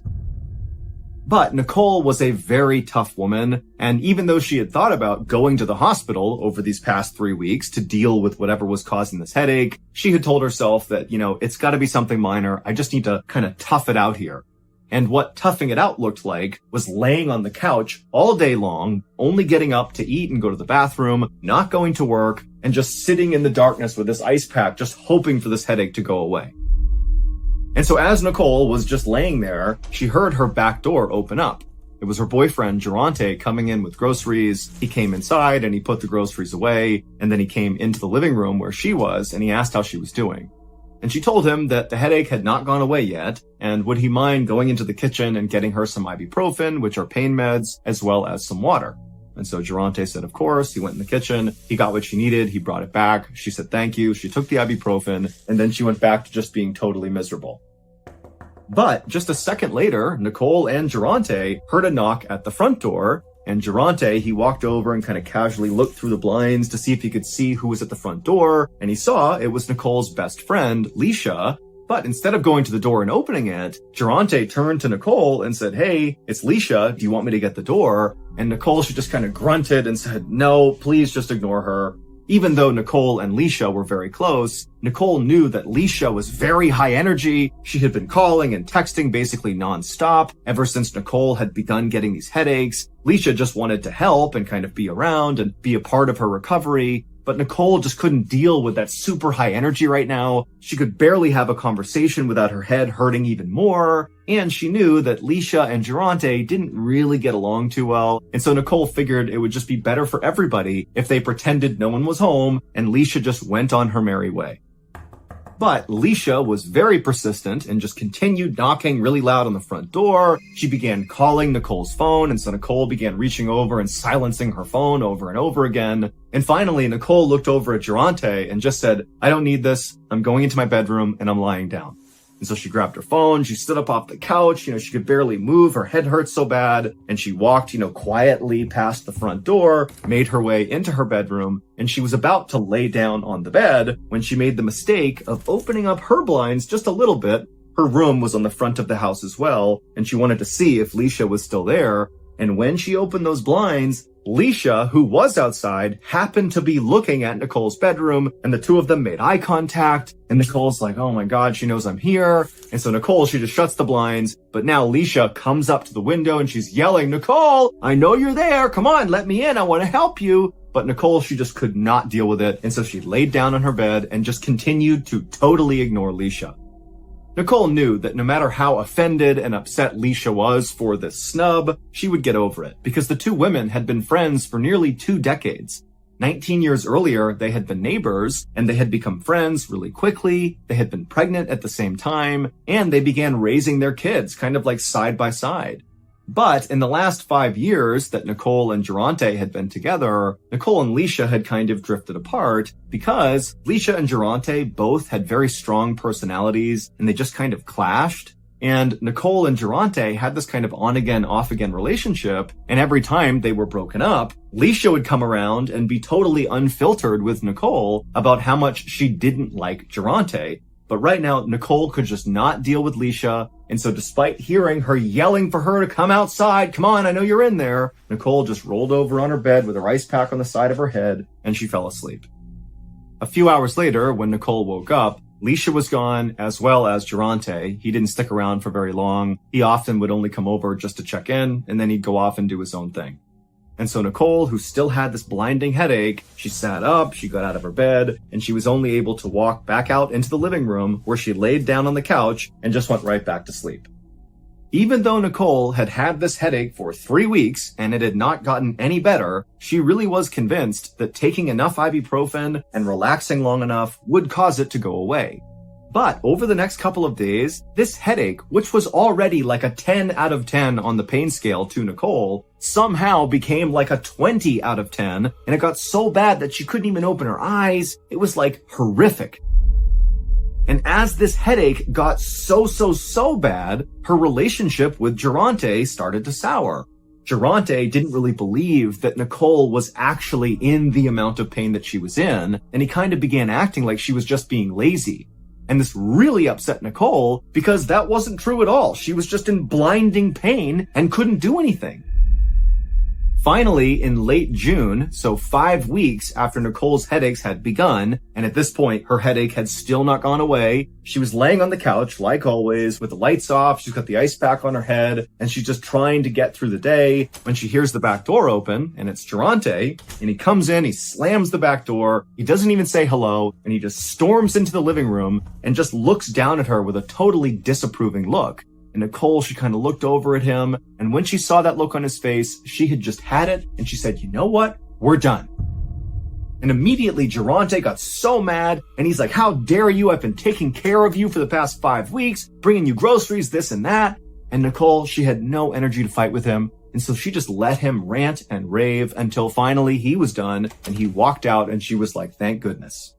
B: But Nicole was a very tough woman, and even though she had thought about going to the hospital over these past 3 weeks to deal with whatever was causing this headache, she had told herself that, it's gotta be something minor, I just need to kind of tough it out here. And what toughing it out looked like was laying on the couch all day long, only getting up to eat and go to the bathroom, not going to work, and just sitting in the darkness with this ice pack, just hoping for this headache to go away. And so as Nicole was just laying there, she heard her back door open up. It was her boyfriend, Durante, coming in with groceries. He came inside and he put the groceries away, and then he came into the living room where she was, and he asked how she was doing. And she told him that the headache had not gone away yet, and would he mind going into the kitchen and getting her some ibuprofen, which are pain meds, as well as some water. And so Durante said, of course. He went in the kitchen, he got what she needed, he brought it back, she said thank you, she took the ibuprofen, and then she went back to just being totally miserable. But just a second later, Nicole and Durante heard a knock at the front door, and Durante, he walked over and kind of casually looked through the blinds to see if he could see who was at the front door, and he saw it was Nicole's best friend, Leisha. But instead of going to the door and opening it, Durante turned to Nicole and said, hey, it's Leisha, do you want me to get the door? And Nicole, she just kind of grunted and said, no, please just ignore her. Even though Nicole and Leisha were very close, Nicole knew that Leisha was very high energy. She had been calling and texting basically nonstop ever since Nicole had begun getting these headaches. Leisha just wanted to help and kind of be around and be a part of her recovery. But Nicole just couldn't deal with that super high energy right now. She could barely have a conversation without her head hurting even more. And she knew that Leisha and Durante didn't really get along too well. And so Nicole figured it would just be better for everybody if they pretended no one was home and Leisha just went on her merry way. But Leisha was very persistent and just continued knocking really loud on the front door. She began calling Nicole's phone, and so Nicole began reaching over and silencing her phone over and over again. And finally, Nicole looked over at Durante and just said, I don't need this. I'm going into my bedroom and I'm lying down.
A: And so she grabbed her phone, she stood up off the couch, she could barely move, her head hurt so bad, and she walked, quietly past the front door, made her way into her bedroom, and she was about to lay down on the bed when she made the mistake of opening up her blinds just a little bit. Her room was on the front of the house as well, and she wanted to see if Leisha was still there. And when she opened those blinds, Leisha, who was outside, happened to be looking at Nicole's bedroom, and the two of them made eye contact, and Nicole's like, oh my God, she knows I'm here. And so Nicole, she just shuts the blinds, but now Leisha comes up to the window and she's yelling, Nicole, I know you're there. Come on, let me in. I want to help you. But Nicole, she just could not deal with it. And so she laid down on her bed and just continued to totally ignore Leisha. Nicole knew that no matter how offended and upset Leisha was for this snub, she would get over it because the two women had been friends for nearly 2 decades. 19 years earlier, they had been neighbors and they had become friends really quickly. They had been pregnant at the same time and they began raising their kids kind of like side by side. But in the last 5 years that Nicole and Durante had been together, Nicole and Leisha had kind of drifted apart because Leisha and Durante both had very strong personalities and they just kind of clashed. And Nicole and Durante had this kind of on-again, off-again relationship, and every time they were broken up, Leisha would come around and be totally unfiltered with Nicole about how much she didn't like Durante. But right now, Nicole could just not deal with Leisha, and so despite hearing her yelling for her to come outside, come on, I know you're in there, Nicole just rolled over on her bed with her ice pack on the side of her head, and she fell asleep. A few hours later, when Nicole woke up, Leisha was gone, as well as Durante. He didn't stick around for very long. He often would only come over just to check in, and then he'd go off and do his own thing. And so Nicole, who still had this blinding headache, she sat up, she got out of her bed, and she was only able to walk back out into the living room where she laid down on the couch and just went right back to sleep. Even though Nicole had had this headache for 3 weeks and it had not gotten any better, she really was convinced that taking enough ibuprofen and relaxing long enough would cause it to go away. But over the next couple of days, this headache, which was already like a 10 out of 10 on the pain scale to Nicole, somehow became like a 20 out of 10, and it got so bad that she couldn't even open her eyes. It was like horrific. And as this headache got so bad, her relationship with Durante started to sour. Durante didn't really believe that Nicole was actually in the amount of pain that she was in, and he kind of began acting like she was just being lazy. And this really upset Nicole because that wasn't true at all. She was just in blinding pain and couldn't do anything. Finally, in late June, so 5 weeks after Nicole's headaches had begun, and at this point, her headache had still not gone away, she was laying on the couch, like always, with the lights off, she's got the ice pack on her head, and she's just trying to get through the day when she hears the back door open, and it's Durante, and he comes in, he slams the back door, he doesn't even say hello, and he just storms into the living room and just looks down at her with a totally disapproving look. And Nicole, she kind of looked over at him, and when she saw that look on his face, she had just had it, and she said, you know what? We're done. And immediately, Durante got so mad, and he's like, how dare you? I've been taking care of you for the past 5 weeks, bringing you groceries, this and that. And Nicole, she had no energy to fight with him, and so she just let him rant and rave until finally he was done, and he walked out, and she was like, thank goodness.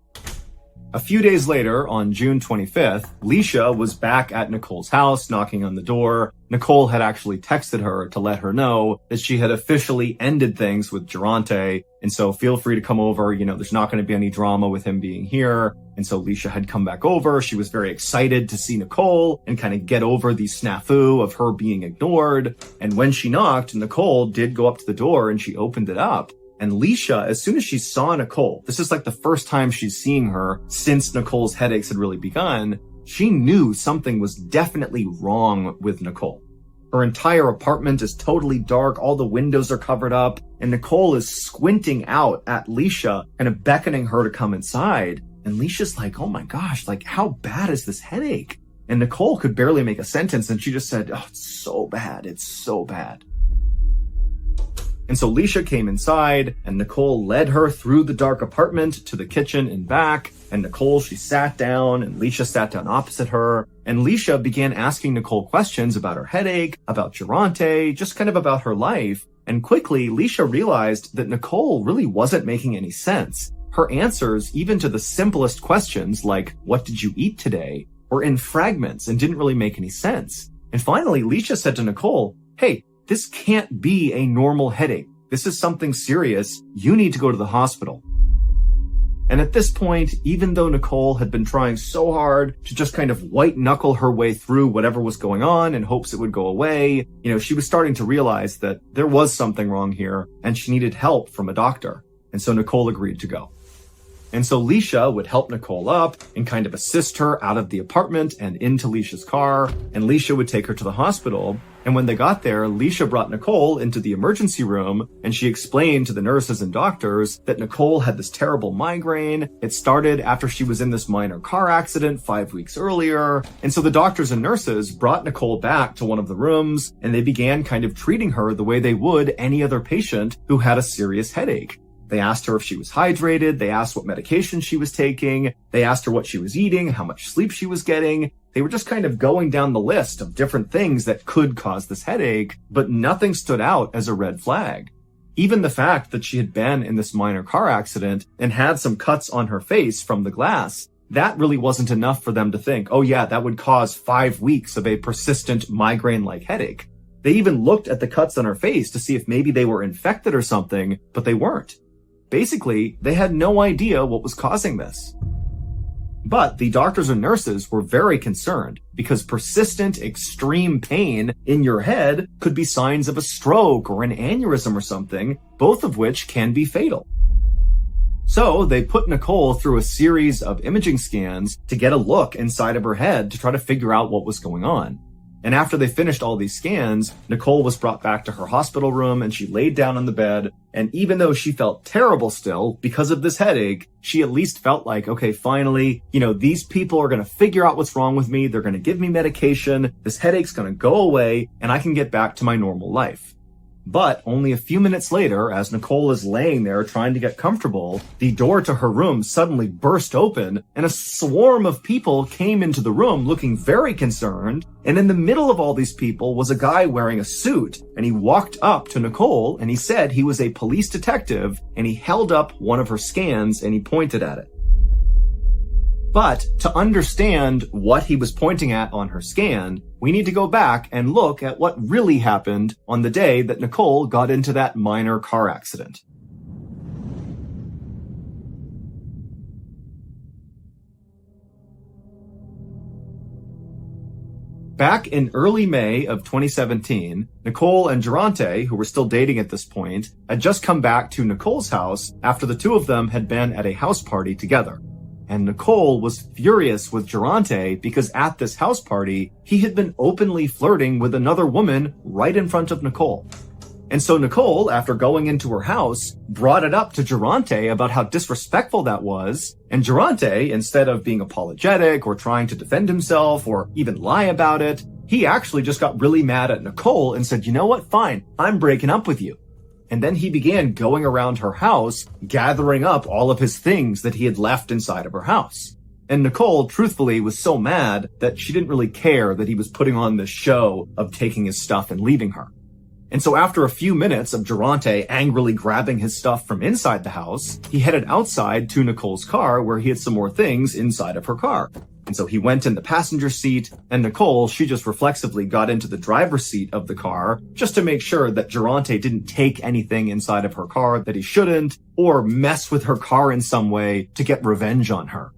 A: A few days later, on June 25th, Leisha was back at Nicole's house knocking on the door. Nicole had actually texted her to let her know that she had officially ended things with Durante. And so feel free to come over. There's not going to be any drama with him being here. And so Leisha had come back over. She was very excited to see Nicole and kind of get over the snafu of her being ignored. And when she knocked, Nicole did go up to the door and she opened it up. And Leisha, as soon as she saw Nicole, this is like the first time she's seeing her since Nicole's headaches had really begun, she knew something was definitely wrong with Nicole. Her entire apartment is totally dark, all the windows are covered up, and Nicole is squinting out at Leisha, kind of beckoning her to come inside. And Leisha's like, oh my gosh, like how bad is this headache? And Nicole could barely make a sentence, and she just said, oh, it's so bad, it's so bad. And so Leisha came inside, and Nicole led her through the dark apartment to the kitchen and back. And Nicole, she sat down, and Leisha sat down opposite her. And Leisha began asking Nicole questions about her headache, about Durante, just kind of about her life. And quickly, Leisha realized that Nicole really wasn't making any sense. Her answers, even to the simplest questions like, what did you eat today,
B: were in fragments and didn't really make any sense. And finally, Leisha said to Nicole, "Hey, this can't be a normal headache. This is something serious. You need to go to the hospital." And at this point, even though Nicole had been trying so hard to just kind of white knuckle her way through whatever was going on in hopes it would go away, she was starting to realize that there was something wrong here and she needed help from a doctor. And so Nicole agreed to go. And so Leisha would help Nicole up and kind of assist her out of the apartment and into Leisha's car, and Leisha would take her to the hospital. And when they got there, Leisha brought Nicole into the emergency room, and she explained to the nurses and doctors that Nicole had this terrible migraine. It started after she was in this minor car accident 5 weeks earlier. And so the doctors and nurses brought Nicole back to one of the rooms, and they began kind of treating her the way they would any other patient who had a serious headache. They asked her if she was hydrated. They asked what medication she was taking. They asked her what she was eating, how much sleep she was getting. They were just kind of going down the list of different things that could cause this headache, but nothing stood out as a red flag. Even the fact that she had been in this minor car accident and had some cuts on her face from the glass, that really wasn't enough for them to think, oh yeah, that would cause 5 weeks of a persistent migraine-like headache. They even looked at the cuts on her face to see if maybe they were infected or something, but they weren't. Basically, they had no idea what was causing this. But the doctors and nurses were very concerned because persistent, extreme pain in your head could be signs of a stroke or an aneurysm or something, both of which can be fatal. So they put Nicole through a series of imaging scans to get a look inside of her head to try to figure out what was going on. And after they finished all these scans, Nicole was brought back to her hospital room and she laid down on the bed. And even though she felt terrible still because of this headache, she at least felt like, okay, finally, these people are going to figure out what's wrong with me. They're going to give me medication. This headache's going to go away and I can get back to my normal life. But only a few minutes later, as Nicole is laying there trying to get comfortable, the door to her room suddenly burst open and a swarm of people came into the room looking very concerned. And in the middle of all these people was a guy wearing a suit, and he walked up to Nicole and he said he was a police detective, and he held up one of her scans and he pointed at it. But to understand what he was pointing at on her scan, we need to go back and look at what really happened on the day that Nicole got into that minor car accident. Back in early May of 2017, Nicole and Durante, who were still dating at this point, had just come back to Nicole's house after the two of them had been at a house party together. And Nicole was furious with Durante because at this house party, he had been openly flirting with another woman right in front of Nicole. And so Nicole, after going into her house, brought it up to Durante about how disrespectful that was. And Durante, instead of being apologetic or trying to defend himself or even lie about it, he actually just got really mad at Nicole and said, you know what, fine, I'm breaking up with you. And then he began going around her house, gathering up all of his things that he had left inside of her house. And Nicole, truthfully, was so mad that she didn't really care that he was putting on this show of taking his stuff and leaving her. And so after a few minutes of Durante angrily grabbing his stuff from inside the house, he headed outside to Nicole's car where he had some more things inside of her car. And so he went in the passenger seat, and Nicole, she just reflexively got into the driver's seat of the car just to make sure that Durante didn't take anything inside of her car that he shouldn't, or mess with her car in some way to get revenge on her.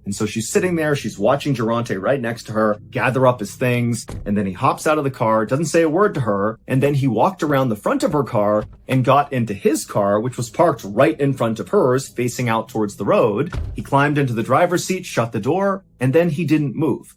B: And so she's sitting there, she's watching Durante right next to her, gather up his things, and then he hops out of the car, doesn't say a word to her, and then he walked around the front of her car and got into his car, which was parked right in front of hers, facing out towards the road. He climbed into the driver's seat, shut the door, and then he didn't move.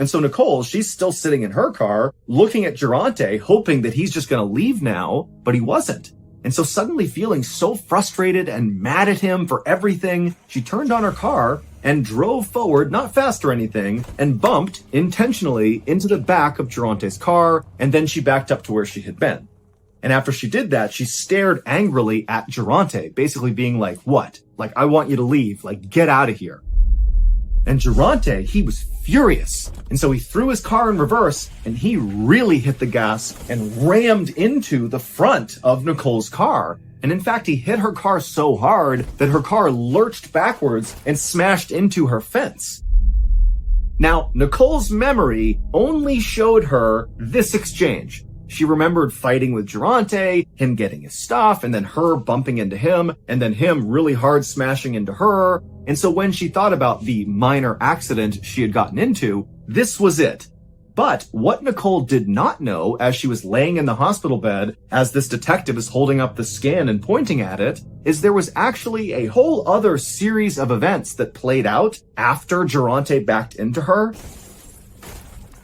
A: And so Nicole, she's still sitting in her car, looking at Durante, hoping that he's just going to leave now, but he wasn't. And so suddenly feeling so frustrated and mad at him for everything, she turned on her car and drove forward, not fast or anything, and bumped intentionally into the back of Durante's car, and then she backed up to where she had been. And after she did that, she stared angrily at Durante, basically being like, what? Like, I want you to leave. Like, get out of here. And Durante, he was furious. And so he threw his car in reverse and he really hit the gas and rammed into the front of Nicole's car. And in fact, he hit her car so hard that her car lurched backwards and smashed into her fence. Now, Nicole's memory only showed her this exchange. She remembered fighting with Durante, him getting his stuff, and then her bumping into him, and then him really hard smashing into her. And so when she thought about the minor accident she had gotten into, this was it. But what Nicole did not know as she was laying in the hospital bed, as this detective is holding up the scan and pointing at it, is there was actually a whole other series of events that played out after Durante backed into her.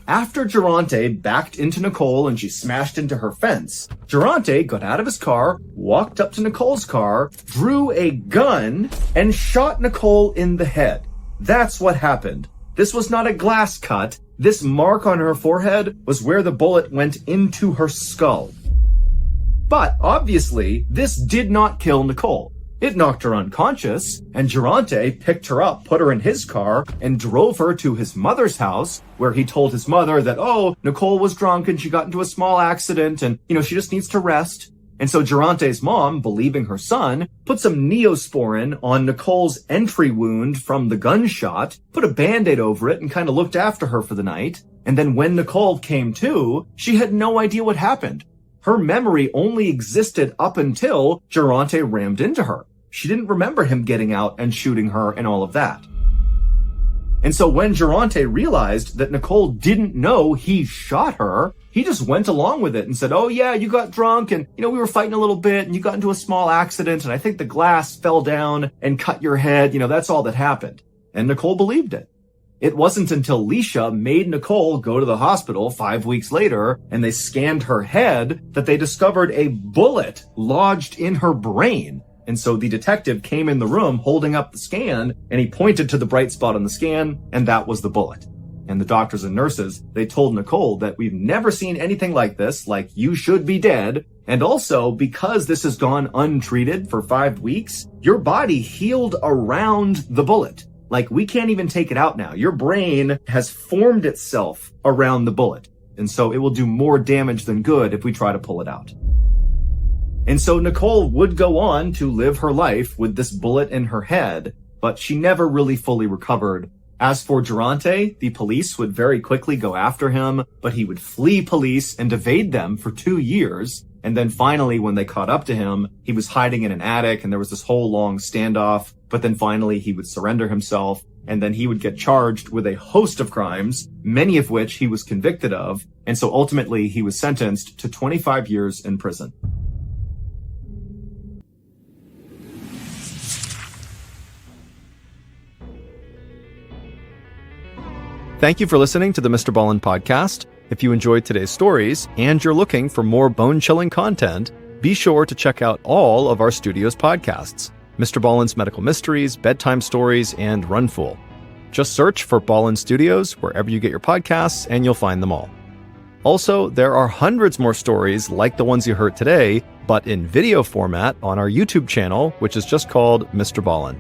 A: After Durante backed into Nicole and she smashed into her fence, Durante got out of his car, walked up to Nicole's car, drew a gun, and shot Nicole in the head. That's what happened. This was not a glass cut. This mark on her forehead was where the bullet went into her skull. But obviously, this did not kill Nicole. It knocked her unconscious, and Durante picked her up, put her in his car, and drove her to his mother's house, where he told his mother that, oh, Nicole was drunk and she got into a small accident and, she just needs to rest. And so Durante's mom, believing her son, put some Neosporin on Nicole's entry wound from the gunshot, put a Band-Aid over it, and kind of looked after her for the night. And then when Nicole came to, she had no idea what happened. Her memory only existed up until Durante rammed into her. She didn't remember him getting out and shooting her and all of that. And so when Durante realized that Nicole didn't know he shot her, he just went along with it and said, oh yeah, you got drunk and, we were fighting a little bit and you got into a small accident and I think the glass fell down and cut your head. That's all that happened. And Nicole believed it. It wasn't until Leisha made Nicole go to the hospital 5 weeks later and they scanned her head that they discovered a bullet lodged in her brain. And so the detective came in the room holding up the scan and he pointed to the bright spot on the scan and that was the bullet. And the doctors and nurses, they told Nicole that we've never seen anything like this, like you should be dead. And also because this has gone untreated for 5 weeks, your body healed around the bullet. Like, we can't even take it out now. Your brain has formed itself around the bullet. And so it will do more damage than good if we try to pull it out. And so Nicole would go on to live her life with this bullet in her head, but she never really fully recovered. As for Durante, the police would very quickly go after him, but he would flee police and evade them for 2 years. And then finally, when they caught up to him, he was hiding in an attic and there was this whole long standoff. But then finally he would surrender himself and then he would get charged with a host of crimes, many of which he was convicted of. And so ultimately he was sentenced to 25 years in prison.
C: Thank you for listening to the MrBallen podcast. If you enjoyed today's stories and you're looking for more bone-chilling content, be sure to check out all of our studio's podcasts: MrBallen's Medical Mysteries, Bedtime Stories, and Runful. Just search for Ballen Studios wherever you get your podcasts and you'll find them all. Also, there are hundreds more stories like the ones you heard today, but in video format on our YouTube channel, which is just called MrBallen.